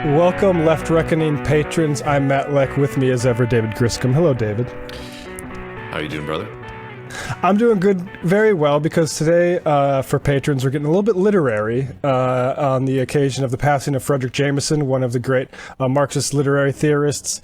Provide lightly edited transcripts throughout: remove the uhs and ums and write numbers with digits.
Welcome, Left Reckoning patrons. I'm Matt Leck. With me, as ever, David Griscom. Hello, David. How are you doing, brother? I'm doing good, very well, because today, for patrons, we're getting a little bit literary on the occasion of the passing of Fredric Jameson, one of the great Marxist literary theorists.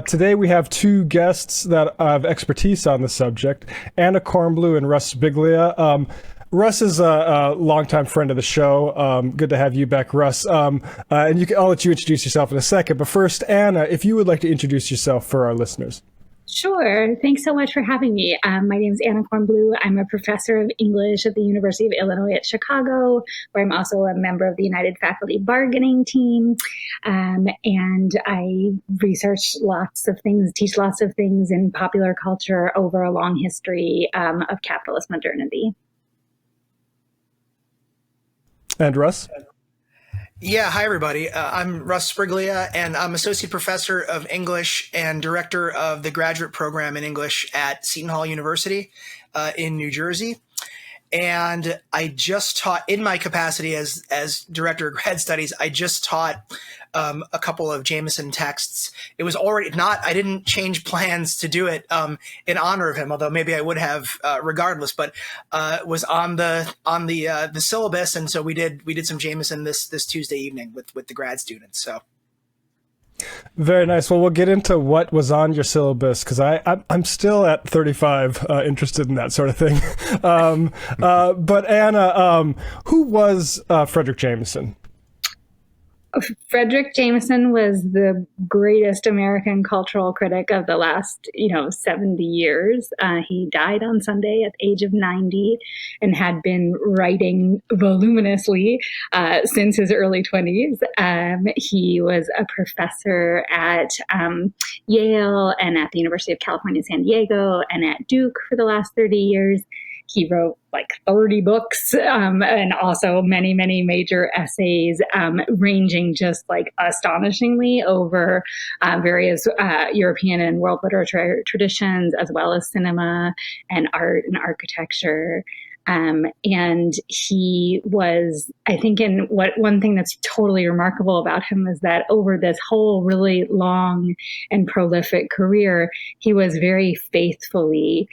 Today, we have two guests that have expertise on the subject, Anna Kornbluh and Russ Sbriglia. Russ is a longtime friend of the show. Good to have you back, Russ. And I'll let you introduce yourself in a second. But first, Anna, if you would like to introduce yourself for our listeners. Sure. Thanks so much for having me. My name is Anna Kornbluh. I'm a professor of English at the University of Illinois at Chicago, where I'm also a member of the United Faculty Bargaining Team. And I research lots of things, teach lots of things in popular culture over a long history of capitalist modernity. And Russ? Yeah, hi, everybody. I'm Russ Sbriglia, and I'm Associate Professor of English and Director of the Graduate Program in English at Seton University in New Jersey. And I just taught, in my capacity as Director of Grad Studies, I just taught a couple of Jameson texts. It was already not, I didn't change plans to do it in honor of him, although maybe I would have regardless, but was on the syllabus. And so we did some Jameson this Tuesday evening with the grad students. So. Very nice. Well, we'll get into what was on your syllabus, because I'm still at 35 interested in that sort of thing. But Anna, who was Fredric Jameson? Fredric Jameson was the greatest American cultural critic of the last, 70 years. He died on Sunday at the age of 90 and had been writing voluminously since his early 20s. He was a professor at Yale and at the University of California, San Diego, and at Duke for the last 30 years. He wrote like 30 books and also many, many major essays, ranging just like astonishingly over various European and world literature traditions, as well as cinema and art and architecture. And he was, I think, one thing that's totally remarkable about him is that over this whole really long and prolific career, he was very faithfully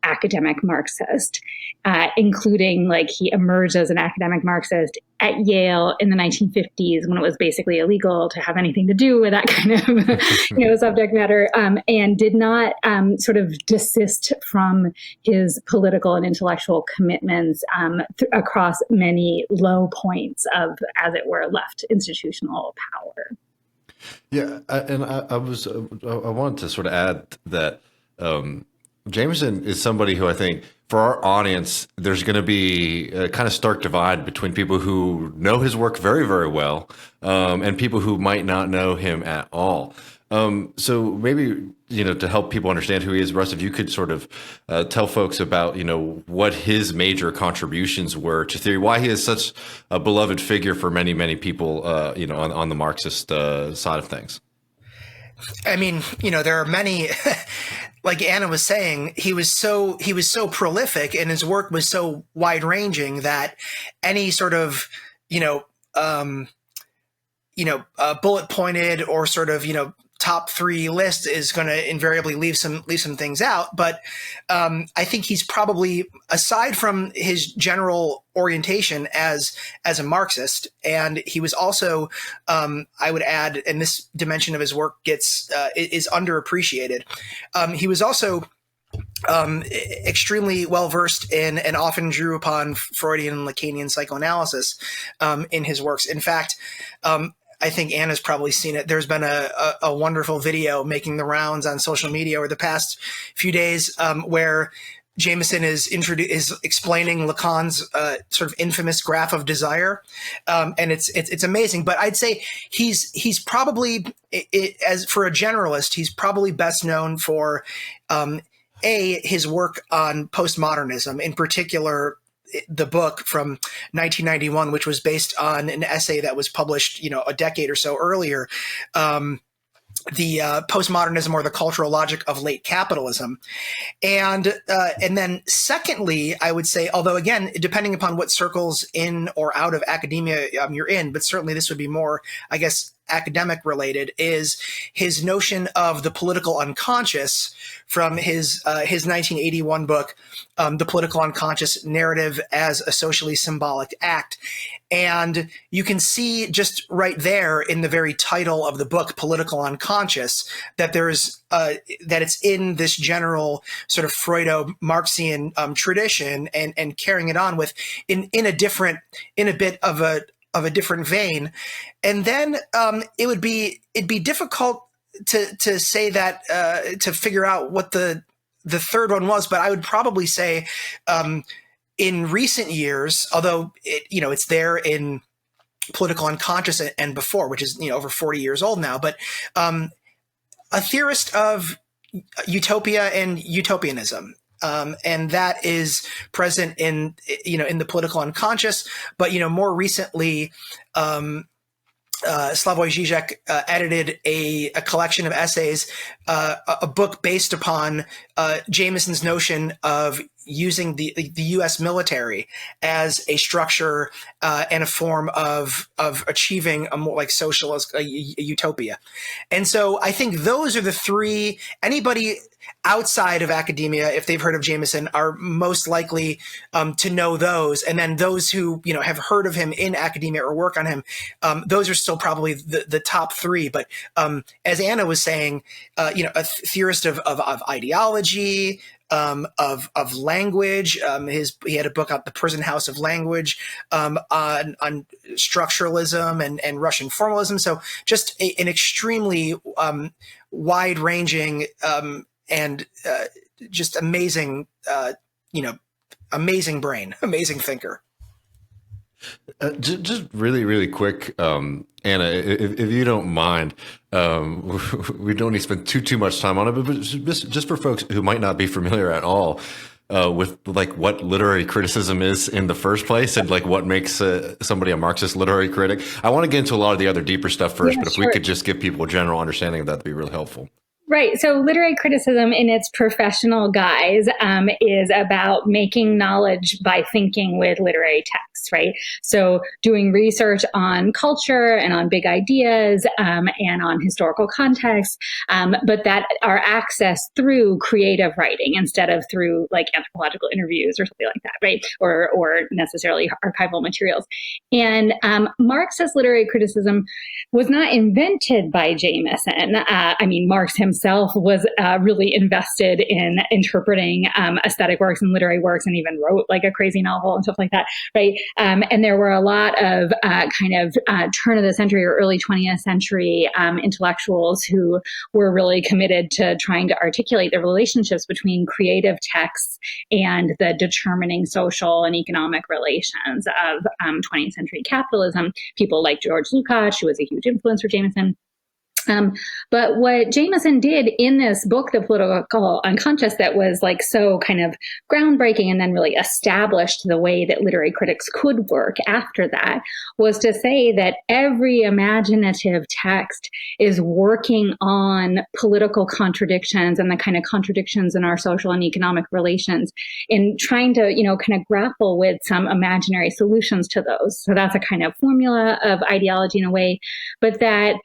academic Marxist, including like he emerged as an academic Marxist at Yale in the 1950s when it was basically illegal to have anything to do with that kind of subject matter, and did not sort of desist from his political and intellectual commitments across many low points of, as it were, left institutional power. Yeah, I wanted to sort of add that Jameson is somebody who I think for our audience, there's going to be a kind of stark divide between people who know his work very, very well and people who might not know him at all. So maybe, to help people understand who he is, Russ, if you could sort of tell folks about, what his major contributions were to theory, why he is such a beloved figure for many, many people, on the Marxist side of things. I mean, there are many, like Anna was saying, he was so prolific and his work was so wide ranging that any sort of, bullet pointed or sort of, top three list is going to invariably leave some things out. But I think he's probably, aside from his general orientation as a Marxist, and he was also, I would add, and this dimension of his work is underappreciated. He was also extremely well versed in and often drew upon Freudian and Lacanian psychoanalysis in his works. In fact, I think Anna's probably seen it. There's been a wonderful video making the rounds on social media over the past few days where Jameson is explaining Lacan's sort of infamous graph of desire, and it's amazing. But I'd say he's probably, as for a generalist, he's probably best known for his work on postmodernism, in particular the book from 1991, which was based on an essay that was published, a decade or so earlier, the postmodernism or the cultural logic of late capitalism. And then secondly, I would say, although again, depending upon what circles in or out of academia you're in, but certainly this would be more, I guess, academic related, is his notion of the political unconscious from his 1981 book, The Political Unconscious: Narrative as a Socially Symbolic Act. And you can see just right there in the very title of the book, Political Unconscious, that there's that it's in this general sort of Freudo-Marxian tradition, and carrying it on with in a bit of a different vein. And then it'd be difficult to say that to figure out what the third one was, but I would probably say in recent years, although it's there in Political Unconscious and before, which is over 40 years old now, but a theorist of utopia and utopianism. And that is present in the Political Unconscious, but more recently, Slavoj Žižek edited a collection of essays, a book based upon Jameson's notion of using the U.S. military as a structure and a form of achieving a more like socialist a utopia. And so I think those are the three. Anybody outside of academia, if they've heard of Jameson, are most likely to know those. And then those who have heard of him in academia or work on him, those are still probably the top three. But as Anna was saying, a theorist of ideology, of language. He had a book on the prison house of language, on structuralism and Russian formalism. So just an extremely wide ranging and just amazing, amazing brain, amazing thinker. Just really, really quick, Anna, if you don't mind, we don't need to spend too much time on it, but just for folks who might not be familiar at all with like what literary criticism is in the first place, and like what makes somebody a Marxist literary critic. I want to get into a lot of the other deeper stuff first, but if we could just give people a general understanding of that, that'd be really helpful. Right. So literary criticism in its professional guise is about making knowledge by thinking with literary texts, right? So doing research on culture and on big ideas and on historical context, but that are accessed through creative writing instead of through like anthropological interviews or something like that, right? Or necessarily archival materials. And Marxist literary criticism was not invented by Jameson. Marx himself was really invested in interpreting aesthetic works and literary works, and even wrote like a crazy novel and stuff like that, right? And there were a lot of turn of the century or early 20th century intellectuals who were really committed to trying to articulate the relationships between creative texts and the determining social and economic relations of 20th century capitalism. People like George Lukács, who was a huge influence for Jameson. But what Jameson did in this book, The Political Unconscious, that was like so kind of groundbreaking and then really established the way that literary critics could work after that, was to say that every imaginative text is working on political contradictions and the kind of contradictions in our social and economic relations, in trying to, kind of grapple with some imaginary solutions to those. So that's a kind of formula of ideology in a way, but that,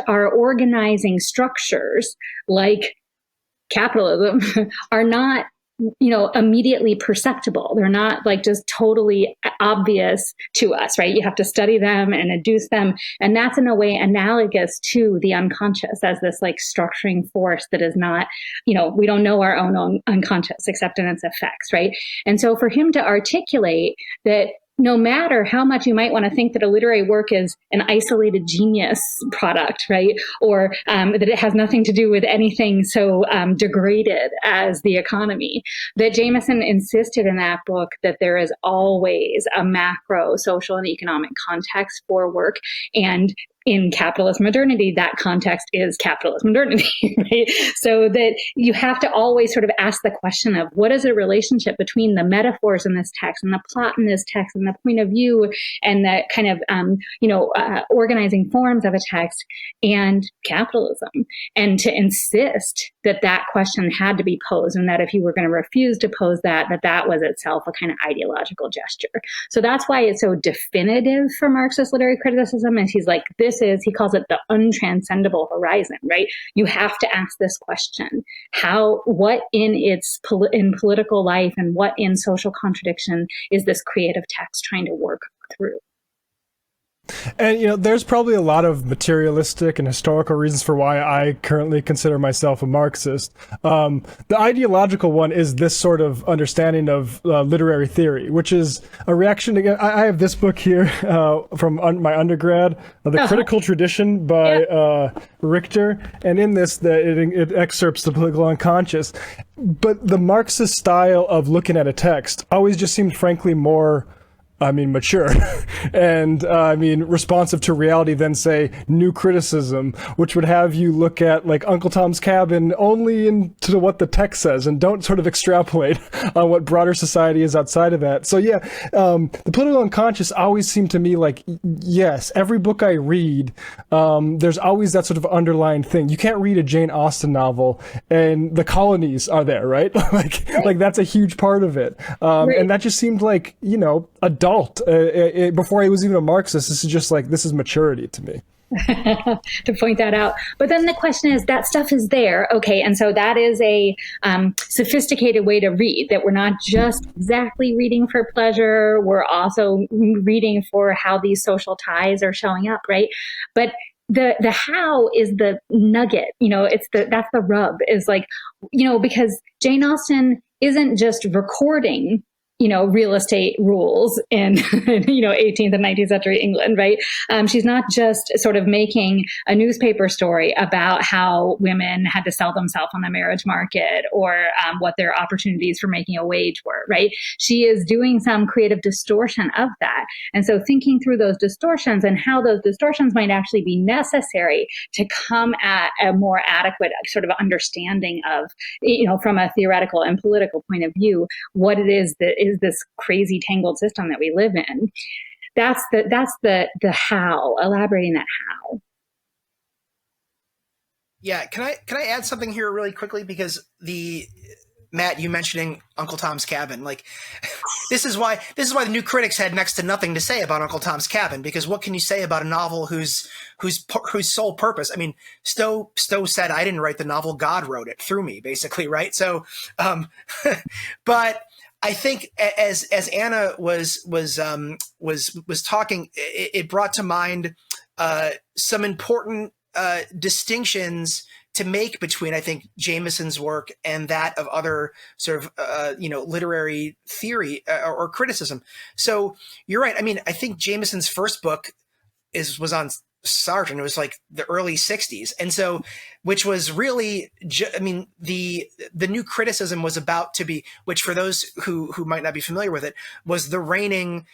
our organizing structures like capitalism are not, immediately perceptible. They're not like just totally obvious to us, right? You have to study them and adduce them. And that's in a way analogous to the unconscious as this like structuring force that is not, we don't know our own unconscious except in its effects, right? And so for him to articulate that no matter how much you might want to think that a literary work is an isolated genius product, right? Or that it has nothing to do with anything so degraded as the economy, that Jameson insisted in that book that there is always a macro social and economic context for work. And in capitalist modernity, that context is capitalist modernity, right? So that you have to always sort of ask the question of what is the relationship between the metaphors in this text and the plot in this text and the point of view and the kind of, organizing forms of a text and capitalism, and to insist that question had to be posed, and that if you were going to refuse to pose that was itself a kind of ideological gesture. So that's why it's so definitive for Marxist literary criticism. And he's like, he calls it the untranscendable horizon, right? You have to ask this question: what in political life and what in social contradiction is this creative text trying to work through? And, there's probably a lot of materialistic and historical reasons for why I currently consider myself a Marxist. The ideological one is this sort of understanding of literary theory, which is a reaction to, I have this book here from my undergrad, The Critical Tradition by Richter. And in this, it excerpts the political unconscious. But the Marxist style of looking at a text always just seemed frankly more mature and responsive to reality than, say, new criticism, which would have you look at like Uncle Tom's Cabin only into what the text says and don't sort of extrapolate on what broader society is outside of that. So the political unconscious always seemed to me like, yes, every book I read, there's always that sort of underlying thing. You can't read a Jane Austen novel and the colonies are there, right? like that's a huge part of it. And that just seemed like, adult. Before I was even a Marxist, this is maturity to me. To point that out. But then the question is, that stuff is there. Okay. And so that is a sophisticated way to read, that we're not just exactly reading for pleasure. We're also reading for how these social ties are showing up. Right. But the how is the nugget, that's the rub, is like, because Jane Austen isn't just recording real estate rules in, 18th and 19th century England, right? She's not just sort of making a newspaper story about how women had to sell themselves on the marriage market or what their opportunities for making a wage were, right? She is doing some creative distortion of that. And so thinking through those distortions and how those distortions might actually be necessary to come at a more adequate sort of understanding of, from a theoretical and political point of view, what it is that is this crazy tangled system that we live in. That's the how, elaborating that how. Yeah, can I add something here really quickly, because Matt, you mentioning Uncle Tom's Cabin, like this is why the new critics had next to nothing to say about Uncle Tom's Cabin, because what can you say about a novel whose sole purpose? I mean, Stowe said, I didn't write the novel, God wrote it through me, basically, right? So, but I think as Anna was talking, it brought to mind some important distinctions to make between, I think, Jameson's work and that of other sort of literary theory or criticism. So you're right. I mean, I think Jameson's first book was on Sargent. It was like the early 60s. And so, which was really, the new criticism was about to be, which for those who might not be familiar with it, was the reigning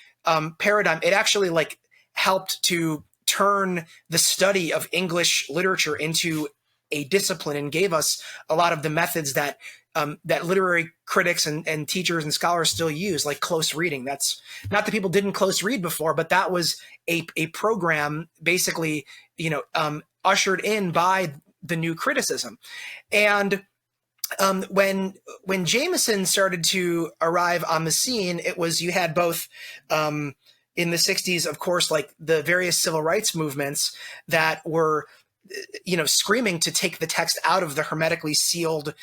paradigm. It actually like helped to turn the study of English literature into a discipline and gave us a lot of the methods that that literary critics and teachers and scholars still use, like close reading. That's not that people didn't close read before, but that was a program basically, ushered in by the new criticism. And when Jameson started to arrive on the scene, it was, you had both in the 60s, of course, like the various civil rights movements that were screaming to take the text out of the hermetically sealed,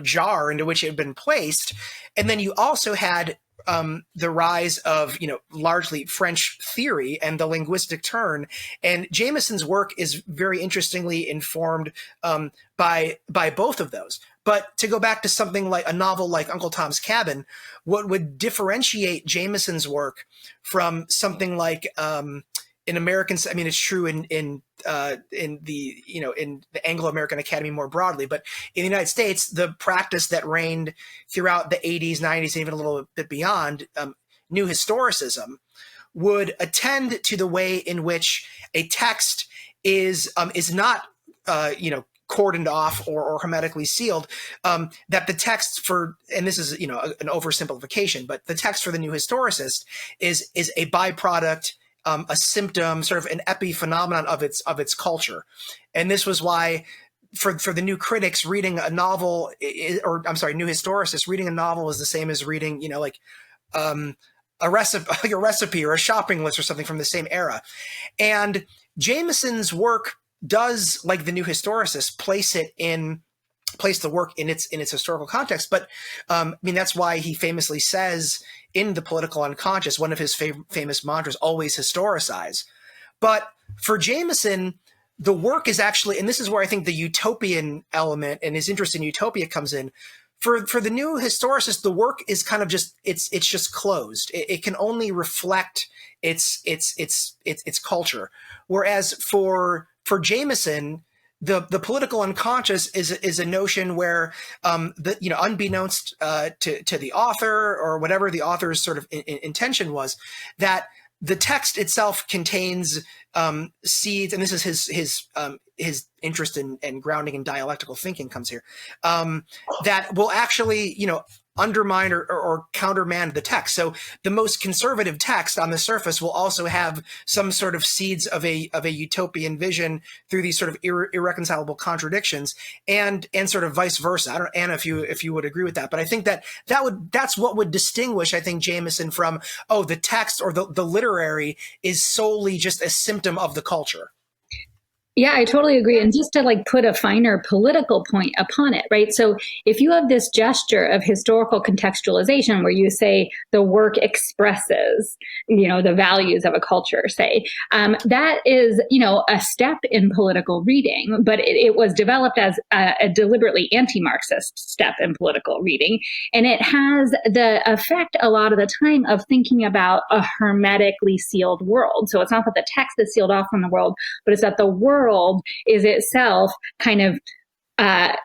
jar into which it had been placed. And then you also had the rise of, largely French theory and the linguistic turn. And Jameson's work is very interestingly informed by both of those. But to go back to something like a novel like Uncle Tom's Cabin, what would differentiate Jameson's work from something like in American, I mean, it's true in the Anglo-American Academy more broadly, but in the United States, the practice that reigned throughout the 80s, 90s, and even a little bit beyond, new historicism, would attend to the way in which a text is not, cordoned off or hermetically sealed, that the text for, and this is, an oversimplification, but the text for the new historicist is a byproduct, a symptom, sort of an epiphenomenon of its culture. And this was why for the new critics, reading a novel or I'm sorry, new historicists, reading a novel is the same as reading, like a recipe or a shopping list or something from the same era. And Jameson's work does, like the new historicists, place the work in its historical context. But that's why he famously says in The Political Unconscious, one of his famous mantras, always historicize. But for Jameson, the work is actually, and this is where I think the utopian element and his interest in utopia comes in. For the new historicist, the work is kind of just it's just closed. It can only reflect its culture. Whereas for Jameson, the political unconscious is a notion where unbeknownst to the author or whatever the author's sort of intention was, that the text itself contains seeds, and this is his interest in grounding and dialectical thinking comes here, that will actually undermine or countermand the text. So the most conservative text on the surface will also have some sort of seeds of a utopian vision through these sort of irreconcilable contradictions, and sort of vice versa. I don't know, Anna, if you would agree with that, but I think that's what would distinguish, I think, Jameson from, the text or the literary is solely just a symptom of the culture. Yeah, I totally agree. And just to put a finer political point upon it, right? So if you have this gesture of historical contextualization where you say the work expresses, the values of a culture, say, that is, a step in political reading, but it was developed as a deliberately anti-Marxist step in political reading. And it has the effect a lot of the time of thinking about a hermetically sealed world. So it's not that the text is sealed off from the world, but it's that the world is itself kind of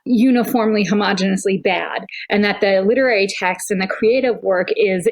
uniformly homogeneously bad, and that the literary text and the creative work is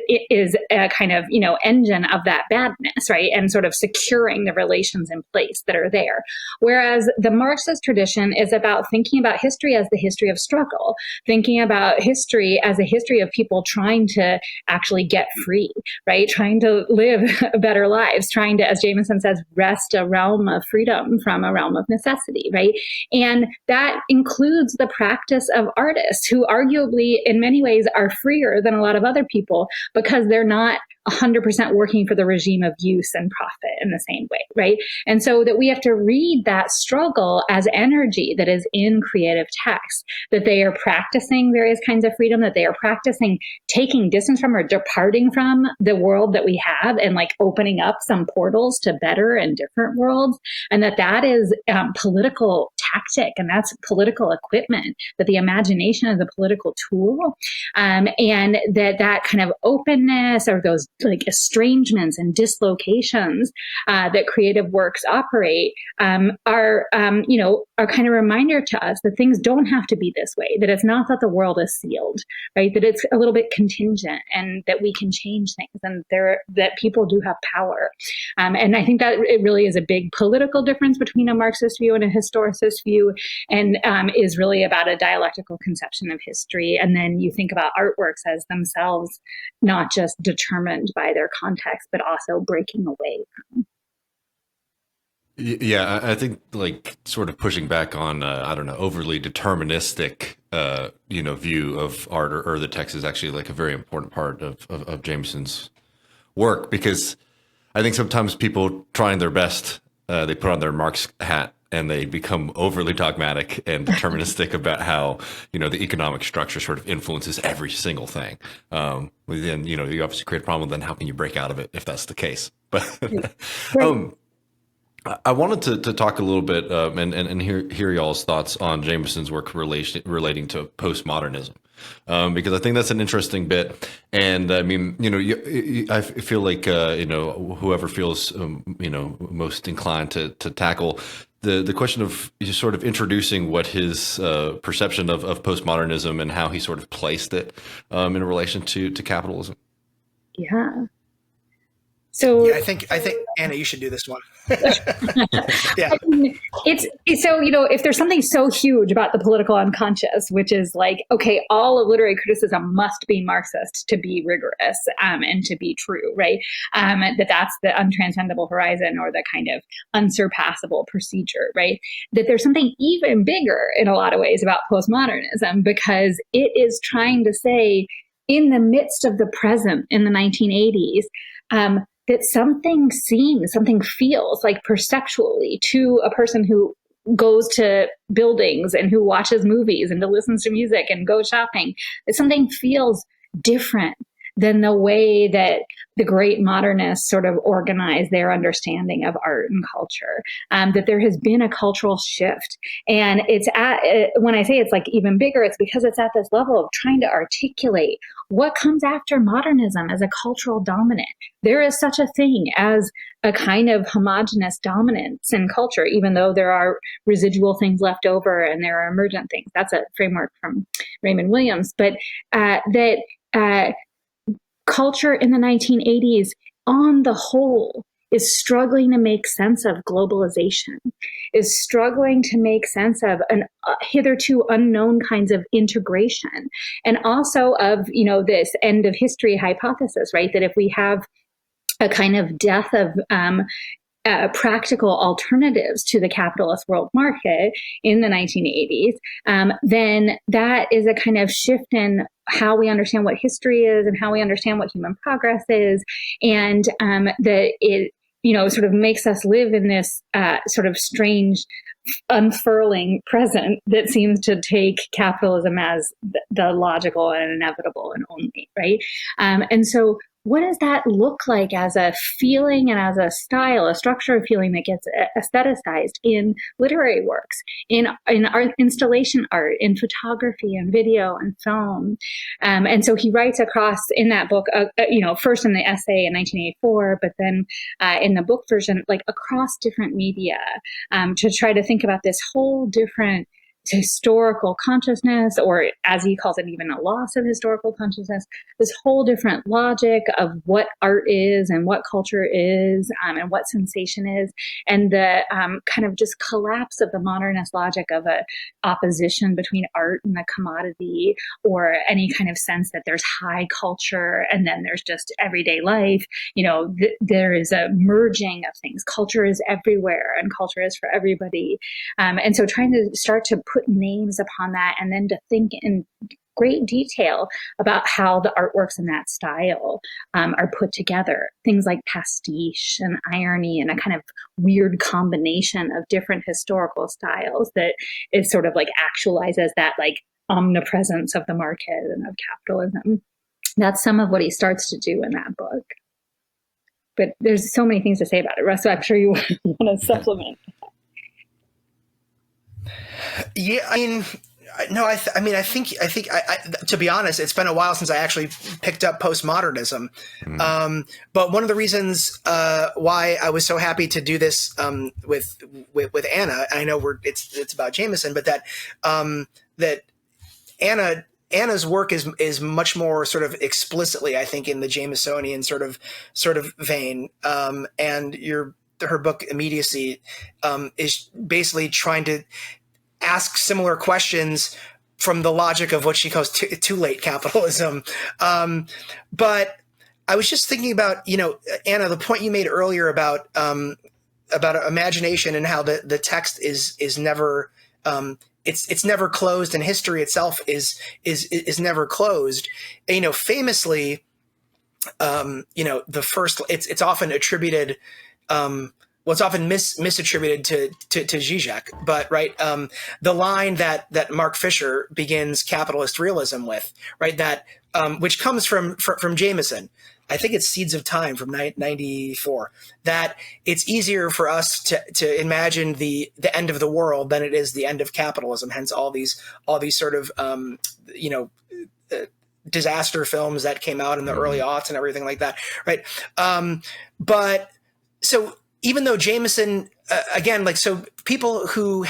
a kind of engine of that badness, right? And sort of securing the relations in place that are there. Whereas the Marxist tradition is about thinking about history as the history of struggle, thinking about history as a history of people trying to actually get free, right? Trying to live better lives, trying to, as Jameson says, wrest a realm of freedom from a realm of necessity, right? And that includes the practice of artists who arguably in many ways are freer than a lot of other people because they're not 100% working for the regime of use and profit in the same way, right? And so that we have to read that struggle as energy that is in creative text, that they are practicing various kinds of freedom, that they are practicing taking distance from or departing from the world that we have and opening up some portals to better and different worlds, and that is political tactic, and that's political equipment, that the imagination is a political tool, and that kind of openness or those estrangements and dislocations that creative works operate are kind of reminder to us that things don't have to be this way, that it's not that the world is sealed, right? That it's a little bit contingent, and that we can change things, and that people do have power. And I think that it really is a big political difference between a Marxist view and a historicist view, and is really about a dialectical conception of history. And then you think about artworks as themselves not just determined by their context, but also breaking away from. Yeah, I think sort of pushing back on overly deterministic view of art or the text is actually a very important part of Jameson's work, because I think sometimes people trying their best, they put on their Marx hat and they become overly dogmatic and deterministic about how the economic structure sort of influences every single thing. Then you obviously create a problem. Then how can you break out of it if that's the case? But I wanted to talk a little bit and hear y'all's thoughts on Jameson's work relating to postmodernism, because I think that's an interesting bit. And I mean, I feel like whoever feels most inclined to tackle the question of sort of introducing what his perception of postmodernism and how he sort of placed it in relation to capitalism. Yeah. So Yeah, I think Anna, you should do this one. Yeah. I mean, it's so, if there's something so huge about the political unconscious, which is like, okay, all of literary criticism must be Marxist to be rigorous, and to be true, right? That's the untranscendable horizon, or the kind of unsurpassable procedure, right? That there's something even bigger in a lot of ways about postmodernism, because it is trying to say, in the midst of the present in the 1980s, that something seems, something feels like perceptually to a person who goes to buildings and who watches movies and who listens to music and goes shopping, that something feels different than the way that the great modernists sort of organize their understanding of art and culture, that there has been a cultural shift. And it's when I say it's like even bigger, it's because it's at this level of trying to articulate what comes after modernism as a cultural dominant. There is such a thing as a kind of homogenous dominance in culture, even though there are residual things left over and there are emergent things. That's a framework from Raymond Williams. But culture in the 1980s, on the whole, is struggling to make sense of globalization, is struggling to make sense of an hitherto unknown kinds of integration, and also of, this end of history hypothesis, right? That if we have a kind of death of practical alternatives to the capitalist world market in the 1980s, then that is a kind of shift in how we understand what history is and how we understand what human progress is, and that it sort of makes us live in this sort of strange unfurling present that seems to take capitalism as the logical and inevitable and only, right? And so what does that look like as a feeling and as a style, a structure of feeling that gets aestheticized in literary works, in art, installation art, in photography and video and film? And so he writes across in that book, first in the essay in 1984, but then in the book version, like across different media, to try to think about this whole different historical consciousness, or as he calls it, even a loss of historical consciousness, this whole different logic of what art is and what culture is, and what sensation is, and the kind of just collapse of the modernist logic of a opposition between art and the commodity, or any kind of sense that there's high culture and then there's just everyday life. There is a merging of things. Culture is everywhere and culture is for everybody. And so trying to start to put names upon that, and then to think in great detail about how the artworks in that style are put together. Things like pastiche and irony, and a kind of weird combination of different historical styles that is sort of like actualizes that like omnipresence of the market and of capitalism. That's some of what he starts to do in that book. But there's so many things to say about it, Russ, so I'm sure you want to supplement. Yeah, I mean, no, I think, to be honest, it's been a while since I actually picked up postmodernism. But one of the reasons why I was so happy to do this with Anna, and I know it's about Jameson, but that Anna's work is much more sort of explicitly, I think, in the Jamesonian sort of vein, and her book Immediacy is basically trying to ask similar questions from the logic of what she calls too late capitalism. But I was just thinking about, Anna, the point you made earlier about imagination and how the text is never it's never closed, and history itself is never closed. Famously, the first it's often attributed. It's often misattributed to Zizek, but right, the line that Mark Fisher begins capitalist realism with, right, that which comes from Jameson. I think it's Seeds of Time from 94. That it's easier for us to imagine the end of the world than it is the end of capitalism. Hence, all these sort of disaster films that came out in the early aughts and everything like that, right? But so. Even though Jameson, again, like, so people who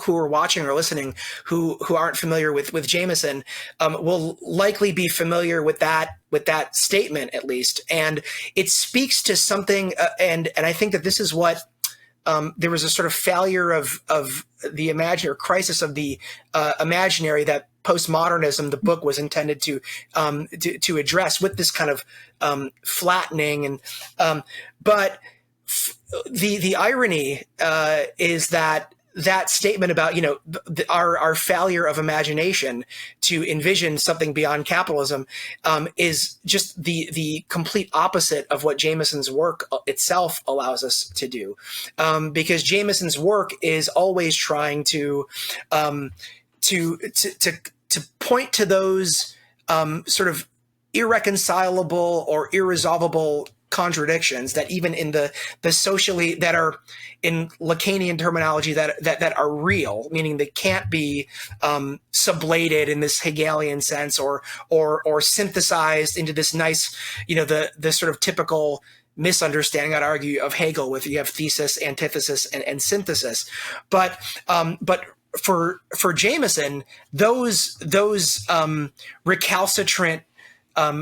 who are watching or listening who aren't familiar with Jameson will likely be familiar with that statement, at least. And it speaks to something, and I think that this is what there was a sort of failure of the imaginary, or crisis of the imaginary, that Postmodernism, the book, was intended to address, with this kind of flattening. And but the irony is that statement about, our failure of imagination to envision something beyond capitalism is just the complete opposite of what Jameson's work itself allows us to do, because Jameson's work is always trying to point to those sort of irreconcilable or irresolvable contradictions that even in the socially, that are in Lacanian terminology, that are real, meaning they can't be sublated in this Hegelian sense or synthesized into this nice, the sort of typical misunderstanding, I'd argue, of Hegel, with you have thesis, antithesis, and synthesis. But for Jameson, those recalcitrant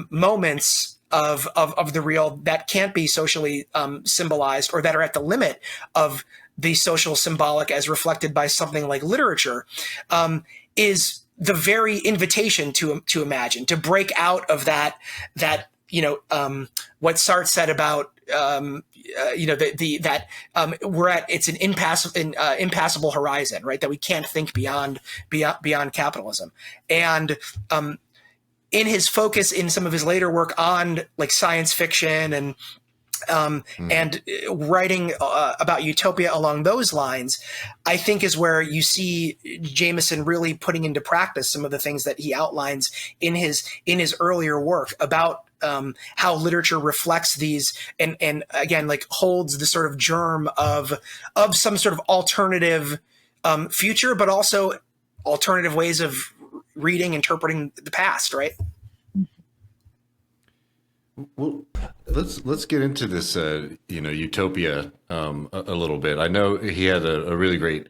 moments of the real that can't be socially symbolized, or that are at the limit of the social symbolic as reflected by something like literature, is the very invitation to imagine, to break out of that what Sartre said about we're at, it's an impassable horizon, right? That we can't think beyond capitalism. And in his focus in some of his later work on like science fiction and writing about utopia along those lines, I think is where you see Jameson really putting into practice some of the things that he outlines in his earlier work about how literature reflects these, and again, like holds the sort of germ of some sort of alternative future, but also alternative ways of reading, interpreting the past, right? Well, let's get into this, Utopia a little bit. I know he had a really great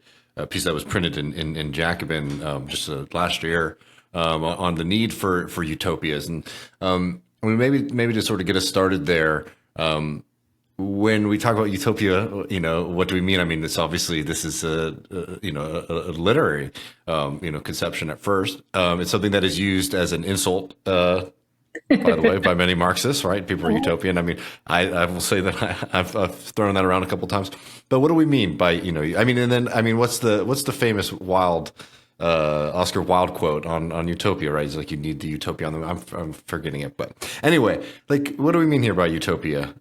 piece that was printed in Jacobin just last year on the need for utopias, and maybe to sort of get us started there. When we talk about utopia, what do we mean? I mean, this is a literary, conception at first. It's something that is used as an insult, by the way, by many Marxists, right? People are utopian. I mean, I will say that I've thrown that around a couple of times. But what do we mean by, what's the famous Oscar Wilde quote on utopia, right? It's like, you need the utopia on them. I'm forgetting it. But anyway, like, what do we mean here by utopia?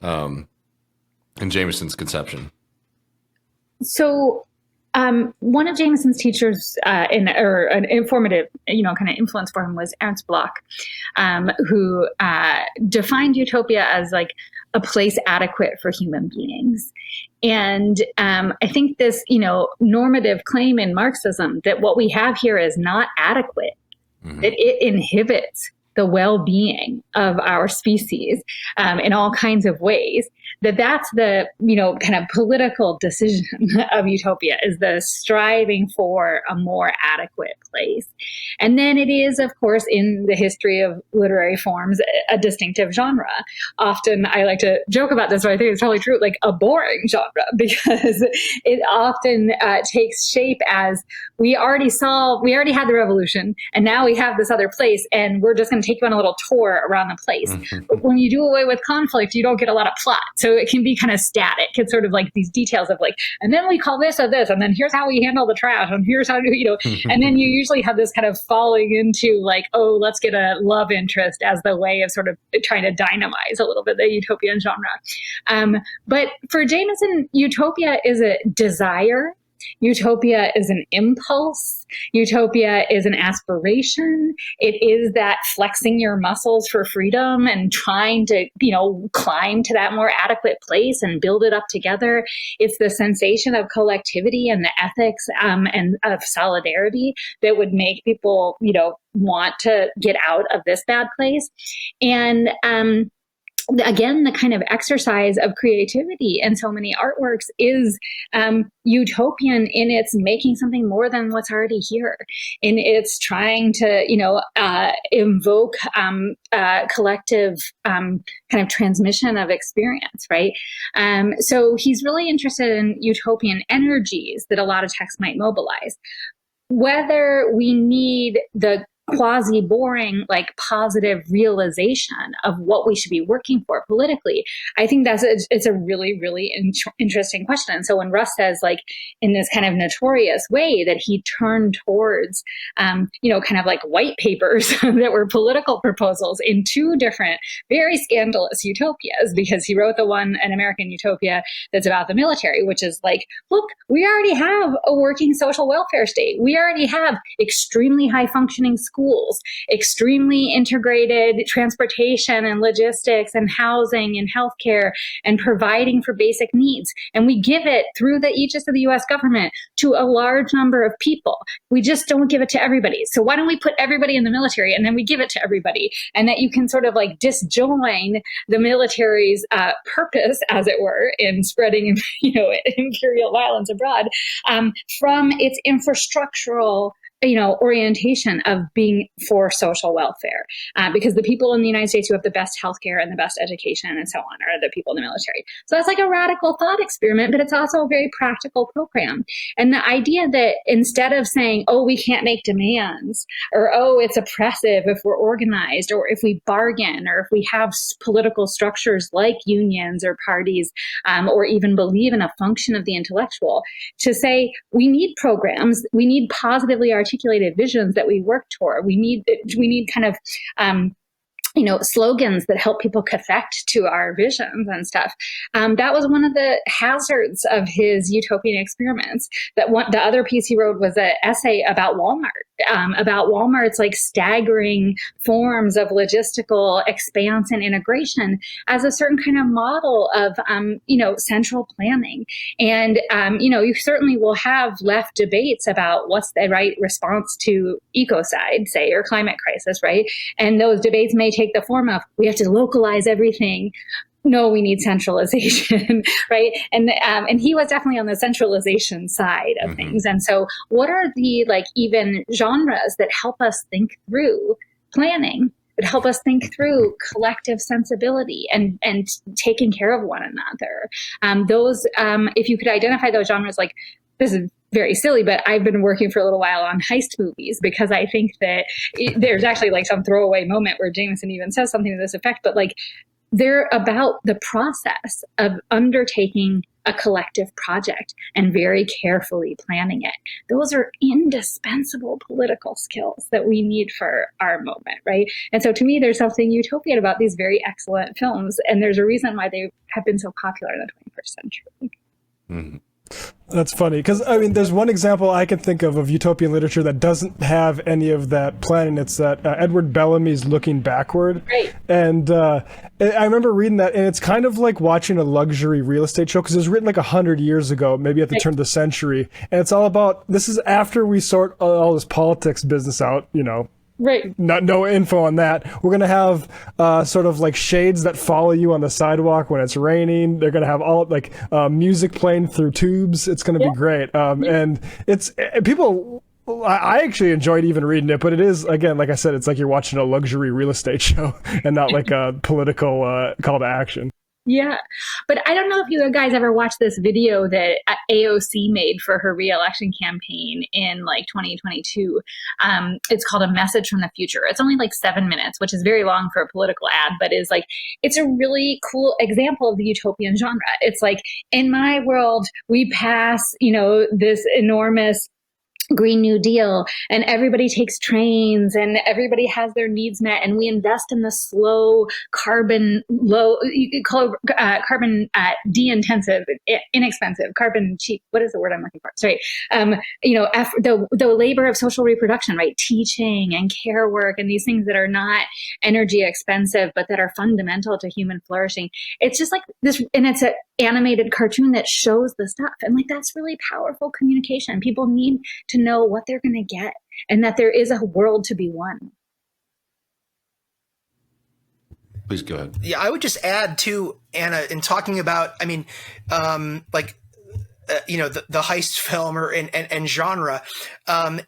In Jameson's conception. So one of Jameson's teachers an informative, kind of influence for him was Ernst Bloch, who defined utopia as like a place adequate for human beings. And I think this, normative claim in Marxism that what we have here is not adequate, that it inhibits the well-being of our species in all kinds of ways, that's the, kind of political decision of utopia, is the striving for a more adequate place. And then it is, of course, in the history of literary forms, a distinctive genre. Often I like to joke about this, but I think it's probably true, like a boring genre, because it often takes shape as we already had the revolution, and now we have this other place, and we're just going to take you on a little tour around the place. But when you do away with conflict, you don't get a lot of plot. So it can be kind of static. It's sort of like these details of like, and then we call this or this, and then here's how we handle the trash, and here's how, and then you usually have this kind of falling into like, oh, let's get a love interest as the way of sort of trying to dynamize a little bit the utopian genre. But for Jameson, utopia is a desire. Utopia is an impulse. Utopia is an aspiration. It is that flexing your muscles for freedom and trying to, climb to that more adequate place and build it up together. It's the sensation of collectivity and the ethics and of solidarity that would make people, want to get out of this bad place. And again, the kind of exercise of creativity in so many artworks is utopian in its making something more than what's already here, in its trying to, invoke collective kind of transmission of experience, right? So he's really interested in utopian energies that a lot of texts might mobilize. Whether we need the quasi-boring, like positive realization of what we should be working for politically, I think it's a really, really interesting question. And so when Russ says, like, in this kind of notorious way that he turned towards, kind of like white papers that were political proposals in two different, very scandalous utopias, because he wrote the one, An American Utopia, that's about the military, which is like, look, we already have a working social welfare state. We already have extremely high functioning schools, extremely integrated transportation and logistics and housing and healthcare and providing for basic needs. And we give it through the aegis of the US government to a large number of people. We just don't give it to everybody. So why don't we put everybody in the military and then we give it to everybody? And that you can sort of like disjoin the military's purpose, as it were, in spreading, imperial violence abroad from its infrastructural orientation of being for social welfare, because the people in the United States who have the best healthcare and the best education and so on are the people in the military. So that's like a radical thought experiment, but it's also a very practical program. And the idea that instead of saying, oh, we can't make demands, or oh, it's oppressive if we're organized, or if we bargain, or if we have political structures like unions or parties, or even believe in a function of the intellectual, to say we need programs, we need positively articulated visions that we work toward. We need kind of slogans that help people connect to our visions and stuff. That was one of the hazards of his utopian experiments. The other piece he wrote was an essay about Walmart's like staggering forms of logistical expanse and integration as a certain kind of model of, central planning. And, you certainly will have left debates about what's the right response to ecocide, say, or climate crisis, right? And those debates may take the form of, we have to localize everything. No, we need centralization, right? And he was definitely on the centralization side of things. And so what are the even genres that help us think through planning, that help us think through collective sensibility and taking care of one another? If you could identify those genres, this is very silly, but I've been working for a little while on heist movies, because I think that there's actually some throwaway moment where Jameson even says something to this effect, but they're about the process of undertaking a collective project and very carefully planning it. Those are indispensable political skills that we need for our moment, right? And so to me, there's something utopian about these very excellent films, and there's a reason why they have been so popular in the 21st century. Mm-hmm. That's funny, because there's one example I can think of utopian literature that doesn't have any of that planning. It's that Edward Bellamy's Looking Backward. Right. And I remember reading that, and it's kind of like watching a luxury real estate show, because it was written 100 years ago, maybe at the turn of the century. And it's all about, this is after we sort all this politics business out, Right. No info on that. We're going to have sort of shades that follow you on the sidewalk when it's raining. They're going to have all music playing through tubes. It's going to be great. And it's people. I actually enjoyed even reading it, but it is, again, like I said, it's like you're watching a luxury real estate show and not like a political call to action. Yeah. But I don't know if you guys ever watched this video that AOC made for her re-election campaign in 2022. It's called A Message from the Future. It's only 7 minutes, which is very long for a political ad, but is it's a really cool example of the utopian genre. It's in my world, we pass, this enormous Green New Deal, and everybody takes trains and everybody has their needs met, and we invest in the slow carbon de-intensive, inexpensive, carbon cheap. What is the word I'm looking for? Sorry. The labor of social reproduction, right? Teaching and care work and these things that are not energy expensive, but that are fundamental to human flourishing. It's just this, and it's an animated cartoon that shows the stuff. And that's really powerful communication. People need to know what they're going to get, and that there is a world to be won. Please go ahead. Yeah, I would just add too, Anna, in talking about, I mean, the heist film and genre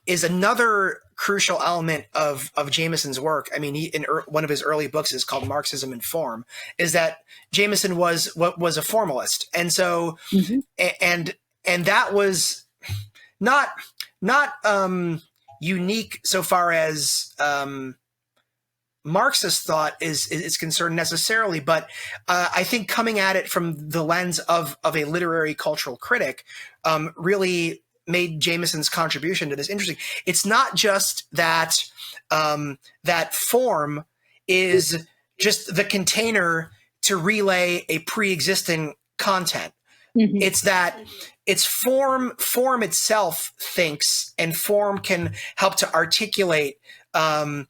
is another crucial element of Jameson's work. I mean, one of his early books is called Marxism in Form, is that Jameson was a formalist. And so, and that was not unique so far as Marxist thought is concerned necessarily, but I think coming at it from the lens of a literary cultural critic really made Jameson's contribution to this interesting. It's not just that that form is just the container to relay a pre-existing content. It's that it's form itself thinks, and form can help to articulate and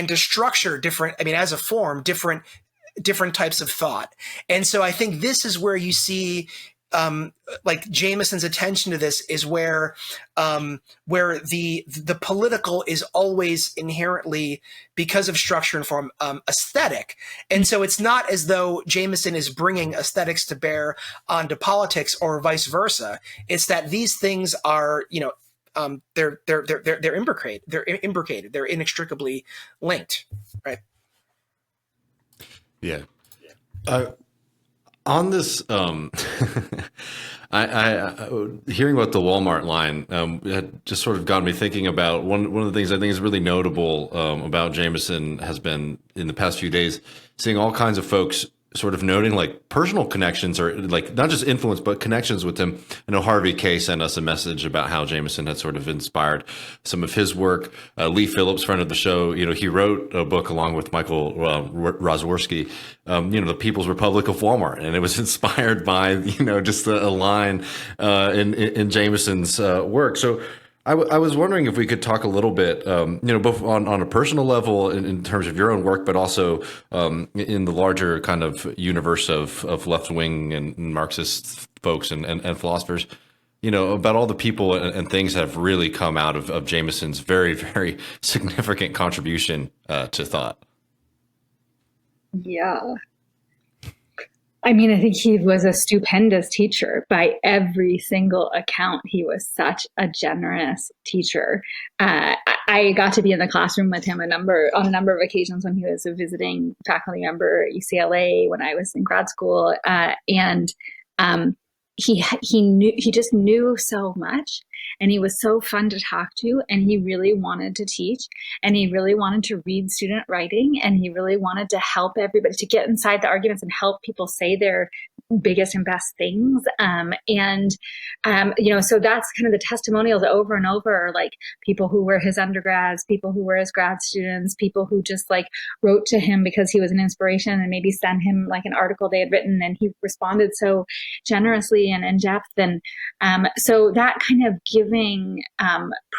to structure different, I mean, as a form, different types of thought. And so I think this is where you see like Jameson's attention to this is where the political is always inherently, because of structure and form, aesthetic. And so it's not as though Jameson is bringing aesthetics to bear onto politics or vice versa. It's that these things are, they're imbricated, they're inextricably linked, right? Yeah. On this, I hearing about the Walmart line had just sort of got me thinking about one of the things I think is really notable about Jameson has been in the past few days, seeing all kinds of folks sort of noting like personal connections, or like not just influence, but connections with him. I know Harvey K sent us a message about how Jameson had sort of inspired some of his work. Lee Phillips, friend of the show, he wrote a book along with Michael Rozworski, The People's Republic of Walmart. And it was inspired by, just a line in Jameson's work. So I was wondering if we could talk a little bit, both on a personal level in terms of your own work, but also in the larger kind of universe of left-wing and Marxist folks and philosophers, about all the people and things that have really come out of Jameson's very, very significant contribution to thought. Yeah. I mean, I think he was a stupendous teacher by every single account. He was such a generous teacher. I got to be in the classroom with him on a number of occasions when he was a visiting faculty member at UCLA when I was in grad school, and he just knew so much, and he was so fun to talk to, and he really wanted to teach, and he really wanted to read student writing, and he really wanted to help everybody, to get inside the arguments and help people say their biggest and best things. So that's kind of the testimonials over and over, like people who were his undergrads, people who were his grad students, people who just like wrote to him because he was an inspiration and maybe sent him like an article they had written, and he responded so generously and in depth. And so that kind of giving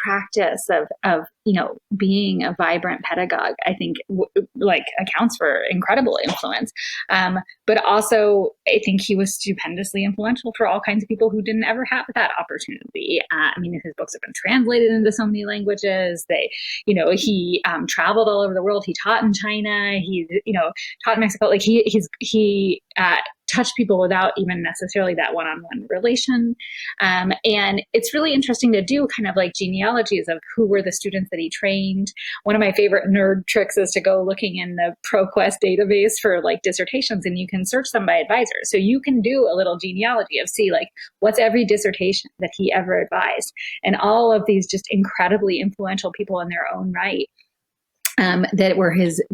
practice of being a vibrant pedagogue, I think accounts for incredible influence. But also I think he was stupendously influential for all kinds of people who didn't ever have that opportunity. His books have been translated into so many languages. He traveled all over the world. He taught in China. He, taught in Mexico. Like he touch people without even necessarily that one-on-one relation. And it's really interesting to do kind of like genealogies of who were the students that he trained. One of my favorite nerd tricks is to go looking in the ProQuest database for like dissertations, and you can search them by advisor. So you can do a little genealogy of see like what's every dissertation that he ever advised. And all of these just incredibly influential people in their own right. That were his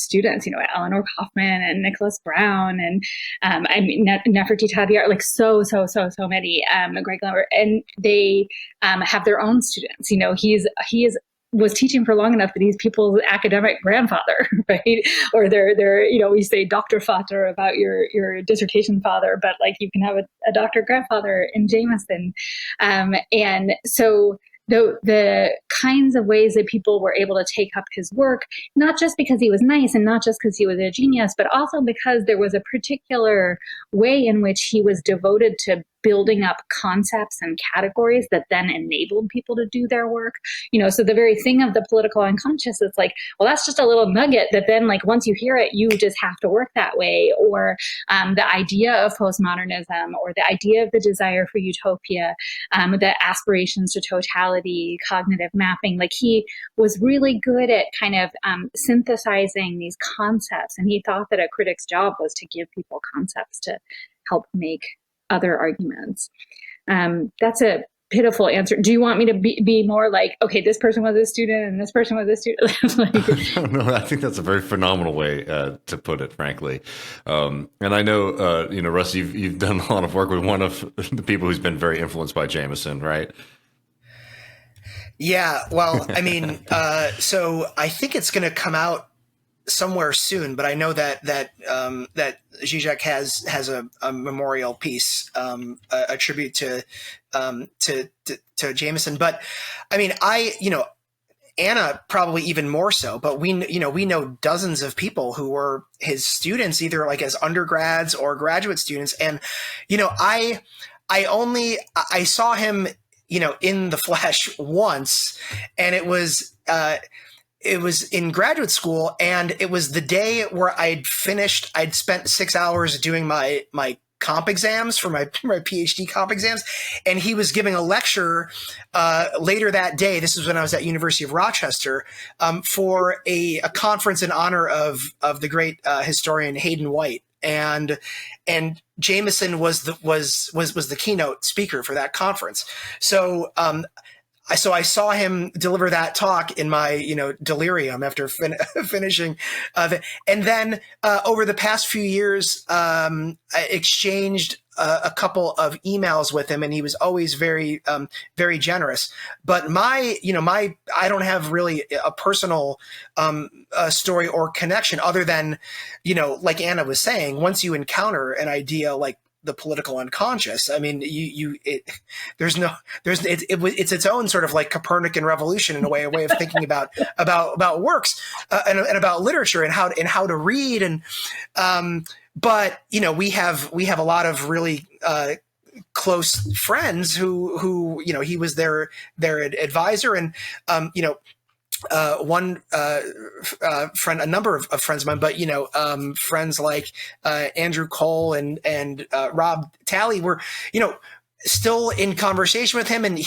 students, Eleanor Kaufman and Nicholas Brown and Nefertiti Tadiar, like so many, Greg Lambert, and they have their own students. He was teaching for long enough that he's people's academic grandfather, right? Or they're we say Dr. Vater about your dissertation father, but like you can have a Dr. grandfather in Jameson, and so. The kinds of ways that people were able to take up his work, not just because he was nice and not just because he was a genius, but also because there was a particular way in which he was devoted to building up concepts and categories that then enabled people to do their work. So the very thing of the political unconscious, it's like, well, that's just a little nugget that then, like, once you hear it, you just have to work that way. Or the idea of postmodernism, or the idea of the desire for utopia, the aspirations to totality, cognitive mapping. Like, he was really good at kind of synthesizing these concepts, and he thought that a critic's job was to give people concepts to help make other arguments. That's a pitiful answer. Do you want me to be more like, okay, this person was a student and this person was a student? Like, no, I think that's a very phenomenal way to put it, frankly. And I know, Russ, you've done a lot of work with one of the people who's been very influenced by Jameson, right? Yeah, well, I mean, so I think it's going to come out somewhere soon, but I know that Zizek has a memorial piece, a tribute to Jameson. But I mean, Anna probably even more so, but we know dozens of people who were his students, either like as undergrads or graduate students. And, I saw him, in the flesh once, and it was in graduate school, and it was the day where I'd spent 6 hours doing my comp exams for my PhD comp exams. And he was giving a lecture later that day. This is when I was at University of Rochester, for a conference in honor of the great historian Hayden White. And Jameson was the keynote speaker for that conference. So I saw him deliver that talk in my, delirium after finishing it. And then over the past few years, I exchanged a couple of emails with him, and he was always very, very generous. But I don't have really a personal story or connection other than, like Anna was saying, once you encounter an idea like the political unconscious, I mean, it's its own sort of like Copernican revolution in a way of thinking about works and about literature and how to read. And but we have a lot of really close friends who he was their advisor, and one friend, a number of friends of mine, but friends like Andrew Cole and Rob Talley were still in conversation with him, and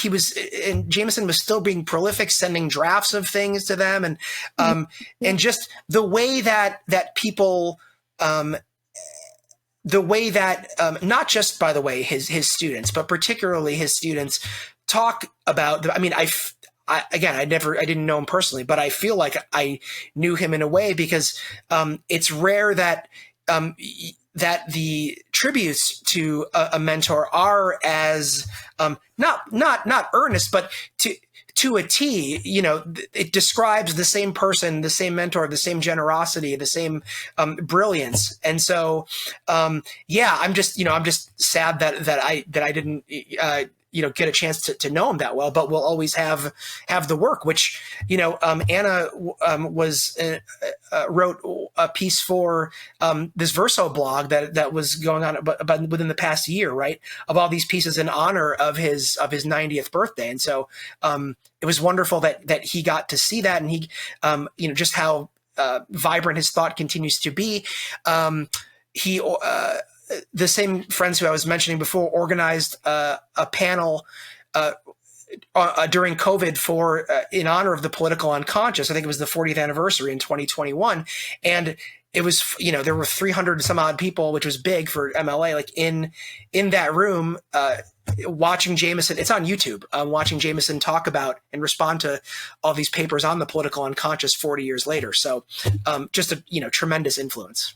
Jameson was still being prolific, sending drafts of things to them, and just the way that people not just, by the way, his students, but particularly his students talk about I didn't know him personally, but I feel like I knew him in a way because it's rare that the tributes to a mentor are as not earnest, but to a T. It describes the same person, the same mentor, the same generosity, the same brilliance. And so, I'm just sad that I didn't. Get a chance to know him that well, but we'll always have the work, which, Anna wrote a piece for this Verso blog that was going on about within the past year, right, of all these pieces in honor of his 90th birthday. And so it was wonderful that he got to see that, and he, just how vibrant his thought continues to be. The same friends who I was mentioning before organized a panel during COVID for in honor of the political unconscious. I think it was the 40th anniversary in 2021, and it was there were 300 some odd people, which was big for MLA. Like in that room, watching Jameson. It's on YouTube. Watching Jameson talk about and respond to all these papers on the political unconscious 40 years later. So just a tremendous influence.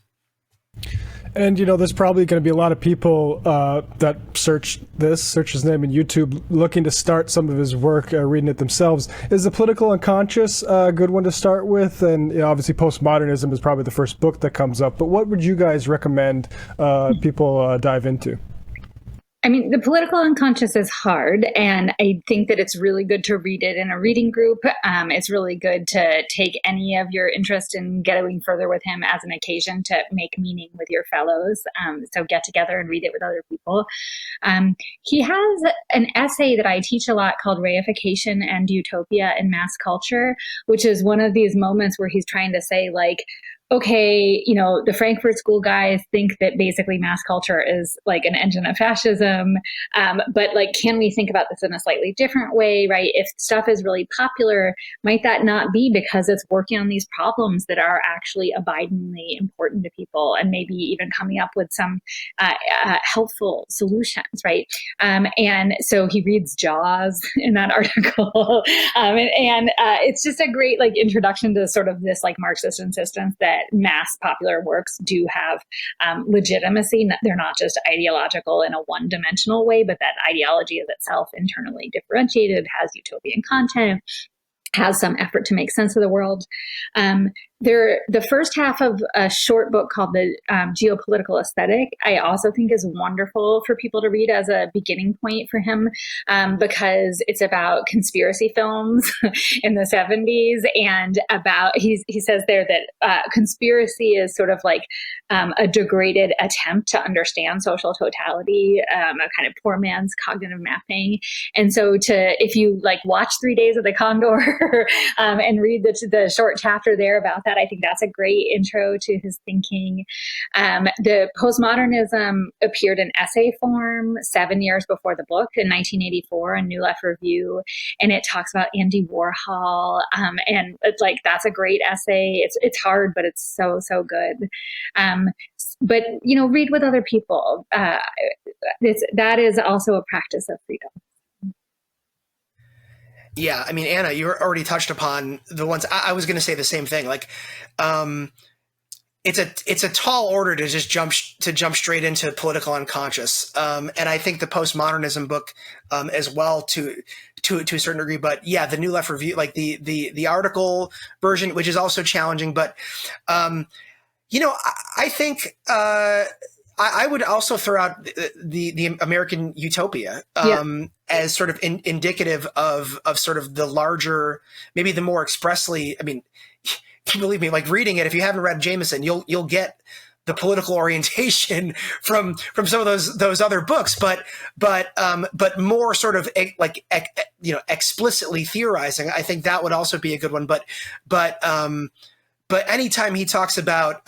And, there's probably going to be a lot of people that search his name in YouTube, looking to start some of his work, reading it themselves. Is The Political Unconscious a good one to start with? And obviously Postmodernism is probably the first book that comes up. But what would you guys recommend people dive into? I mean, the political unconscious is hard, and I think that it's really good to read it in a reading group. It's really good to take any of your interest in getting further with him as an occasion to make meaning with your fellows. So get together and read it with other people. He has an essay that I teach a lot called Reification and Utopia in Mass Culture, which is one of these moments where he's trying to say, like, okay, you know, the Frankfurt School guys think that basically mass culture is like an engine of fascism. But like, can we think about this in a slightly different way, right? If stuff is really popular, might that not be because it's working on these problems that are actually abidingly important to people, and maybe even coming up with some helpful solutions, right? And so he reads Jaws in that article. And it's just a great like introduction to sort of this like Marxist insistence that mass popular works do have legitimacy. They're not just ideological in a one-dimensional way, but that ideology is itself internally differentiated, has utopian content, has some effort to make sense of the world. The first half of a short book called The Geopolitical Aesthetic, I also think is wonderful for people to read as a beginning point for him, because it's about conspiracy films in the 70s, and about, he says there that conspiracy is sort of like a degraded attempt to understand social totality, a kind of poor man's cognitive mapping. And so if you like watch 3 Days of the Condor and read the short chapter there about that, I think that's a great intro to his thinking. The Postmodernism appeared in essay form 7 years before the book in 1984 in New Left Review, and it talks about Andy Warhol, and it's like that's a great essay. It's hard, but it's so good. But you know, read with other people. That is also a practice of freedom. Yeah, I mean, Anna, you already touched upon the ones. I was going to say the same thing. Like, it's a tall order to just jump straight into political unconscious, and I think the postmodernism book as well to a certain degree. But yeah, the New Left Review, like the article version, which is also challenging. But you know, I think. I would also throw out the American Utopia as sort of indicative of sort of the larger, maybe the more expressly. I mean, believe me, like reading it, if you haven't read Jameson, you'll get the political orientation from some of those other books, but more sort of like explicitly theorizing. I think that would also be a good one. But anytime he talks about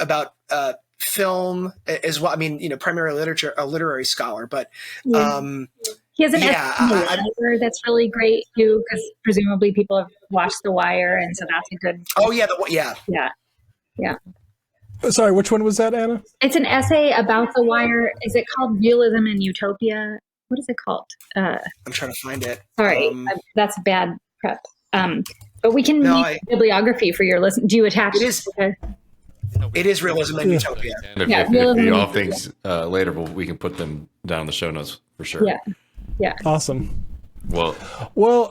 film as well. I mean, you know, primarily literature, a literary scholar, but he has an essay that's really great too, because presumably people have watched The Wire, and so that's a good. Oh yeah, yeah. Sorry, which one was that, Anna? It's an essay about The Wire. Is it called Realism and Utopia? What is it called? I'm trying to find it. Sorry, that's bad prep. But we can make bibliography for your listen. Do you attach? It is. Okay. It is Realism and Utopia. And if you all things later, we can put them down in the show notes for sure. Yeah. Awesome. Well,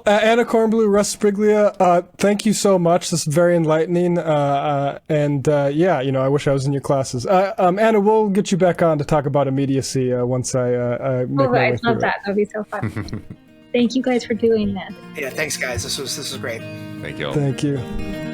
Anna Kornbluh, Russ Sbriglia, thank you so much. This is very enlightening. And yeah, you know, I wish I was in your classes. Anna, we'll get you back on to talk about immediacy once I make my way I'd love that. That'd be so fun. Thank you guys for doing this. Yeah, thanks guys. This was great. Thank you all. Thank you.